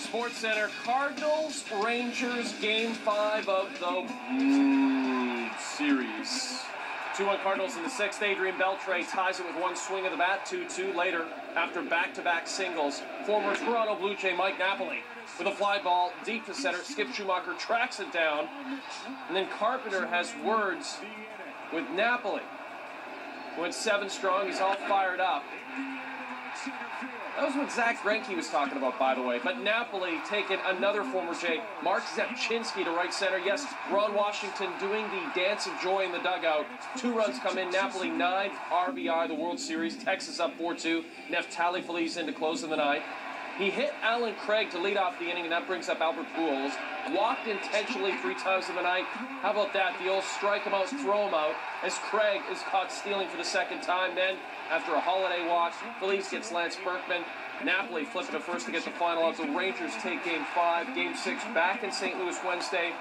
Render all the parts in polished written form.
Sports Center. Cardinals, Rangers, Game 5 of the series. 2-1 Cardinals in the sixth. Adrian Beltre ties it with one swing of the bat. 2-2 later after back-to-back singles. Former Toronto Blue Jay Mike Napoli with a fly ball deep to center. Skip Schumacher tracks it down. And then Carpenter has words with Napoli. Went 7 strong. He's all fired up. That was what Zach Greinke was talking about, by the way. But Napoli taking another former Jay, Mark Zepchinski, to right center. Yes, Ron Washington doing the dance of joy in the dugout. 2 runs come in. Napoli 9 RBI, the World Series. Texas up 4-2. Neftali Feliz in to close in the ninth. He hit Alan Craig to lead off the inning, and that brings up Albert Pujols. Walked intentionally 3 times in the ninth. How about that? The old strike him out, throw him out, as Craig is caught stealing for the second time. Then, after a holiday walk, Feliz gets Lance Berkman. Napoli flipping to first to get the final out. The Rangers take Game 5. Game 6 back in St. Louis Wednesday.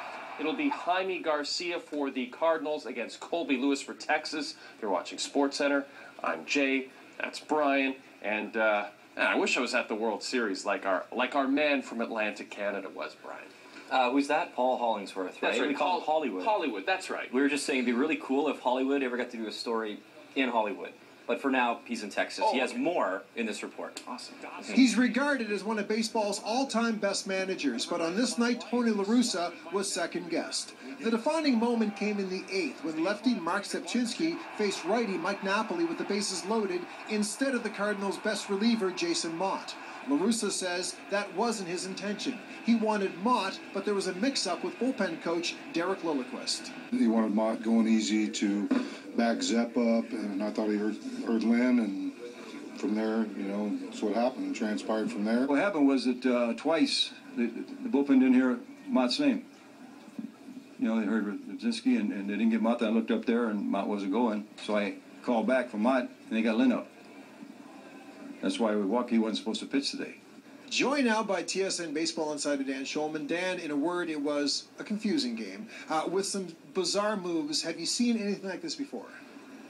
It'll be Jaime Garcia for the Cardinals against Colby Lewis for Texas. You're watching SportsCenter. I'm Jay. That's Brian. And I wish I was at the World Series like our man from Atlantic Canada was, Brian. Was that Paul Hollingsworth, right? That's right. We call it Hollywood. Hollywood, that's right. We were just saying it'd be really cool if Hollywood ever got to do a story in Hollywood. But for now, he's in Texas. He has more in this report. Awesome. He's regarded as one of baseball's all-time best managers, but on this night, Tony La Russa was second-guessed. The defining moment came in the 8th when lefty Mark Zepchinski faced righty Mike Napoli with the bases loaded instead of the Cardinals' best reliever, Jason Mott. La Russa says that wasn't his intention. He wanted Mott, but there was a mix-up with bullpen coach Derek Lilliquist. He wanted Mott going easy to back Zepp up, and I thought he heard Lynn, and from there, that's what happened. It transpired from there. What happened was that twice the bullpen didn't hear Mott's name. They heard Rudzinski, and they didn't get Mott. I looked up there, and Mott wasn't going, so I called back for Mott, and they got Lynn out. That's why he wasn't supposed to pitch today. Joined now by TSN Baseball insider Dan Schulman. Dan, in a word, it was a confusing game with some bizarre moves. Have you seen anything like this before?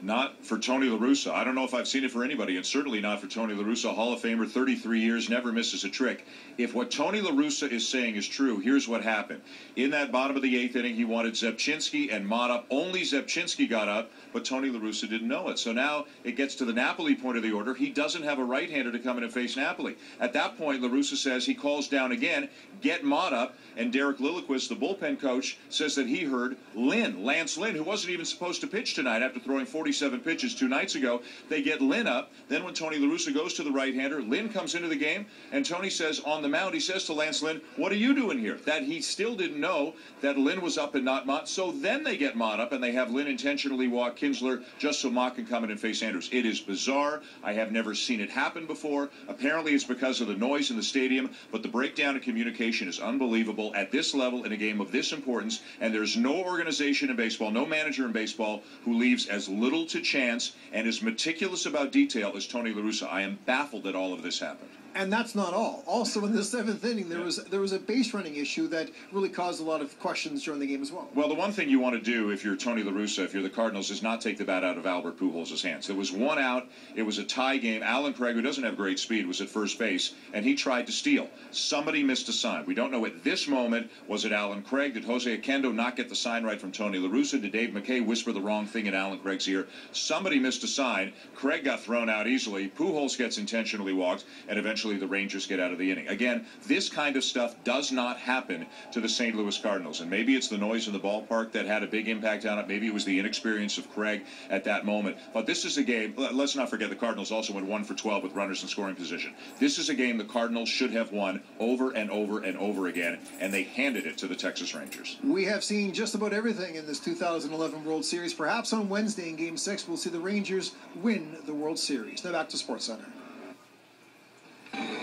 Not for Tony La Russa. I don't know if I've seen it for anybody, and certainly not for Tony La Russa, Hall of Famer, 33 years, never misses a trick. If what Tony La Russa is saying is true, here's what happened. In that bottom of the 8th inning, he wanted Zepchinski and Mott up. Only Zepchinski got up, but Tony La Russa didn't know it. So now it gets to the Napoli point of the order. He doesn't have a right-hander to come in and face Napoli. At that point, La Russa says he calls down again, get Mott up, and Derek Lilliquist, the bullpen coach, says that he heard Lance Lynn, who wasn't even supposed to pitch tonight after throwing 47 pitches 2 nights ago. They get Lynn up. Then when Tony La Russa goes to the right-hander, Lynn comes into the game, and Tony says on the mound, he says to Lance Lynn, what are you doing here? That he still didn't know that Lynn was up and not Mott. So then they get Mott up, and they have Lynn intentionally walk Kinsler just so Mott can come in and face Andrews. It is bizarre. I have never seen it happen before. Apparently it's because of the noise in the stadium, but the breakdown in communication is unbelievable at this level in a game of this importance, and there's no organization in baseball, no manager in baseball who leaves as little to chance and is meticulous about detail as Tony La Russa. I am baffled that all of this happened. And that's not all. Also, in the 7th inning, there was a base running issue that really caused a lot of questions during the game as well. Well, the one thing you want to do if you're Tony La Russa, if you're the Cardinals, is not take the bat out of Albert Pujols' hands. There was 1 out. It was a tie game. Alan Craig, who doesn't have great speed, was at first base, and he tried to steal. Somebody missed a sign. We don't know at this moment, was it Alan Craig? Did Jose Oquendo not get the sign right from Tony La Russa? Did Dave McKay whisper the wrong thing in Alan Craig's ear? Somebody missed a sign. Craig got thrown out easily. Pujols gets intentionally walked, and eventually the Rangers get out of the inning. Again, this kind of stuff does not happen to the St. Louis Cardinals, and maybe it's the noise in the ballpark that had a big impact on it. Maybe it was the inexperience of Craig at that moment. But this is a game, let's not forget the Cardinals also went 1 for 12 with runners in scoring position. This is a game the Cardinals should have won over and over and over again, and they handed it to the Texas Rangers. We have seen just about everything in this 2011 World Series. Perhaps on Wednesday in Game 6, we'll see the Rangers win the World Series. Now back to SportsCenter.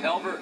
Albert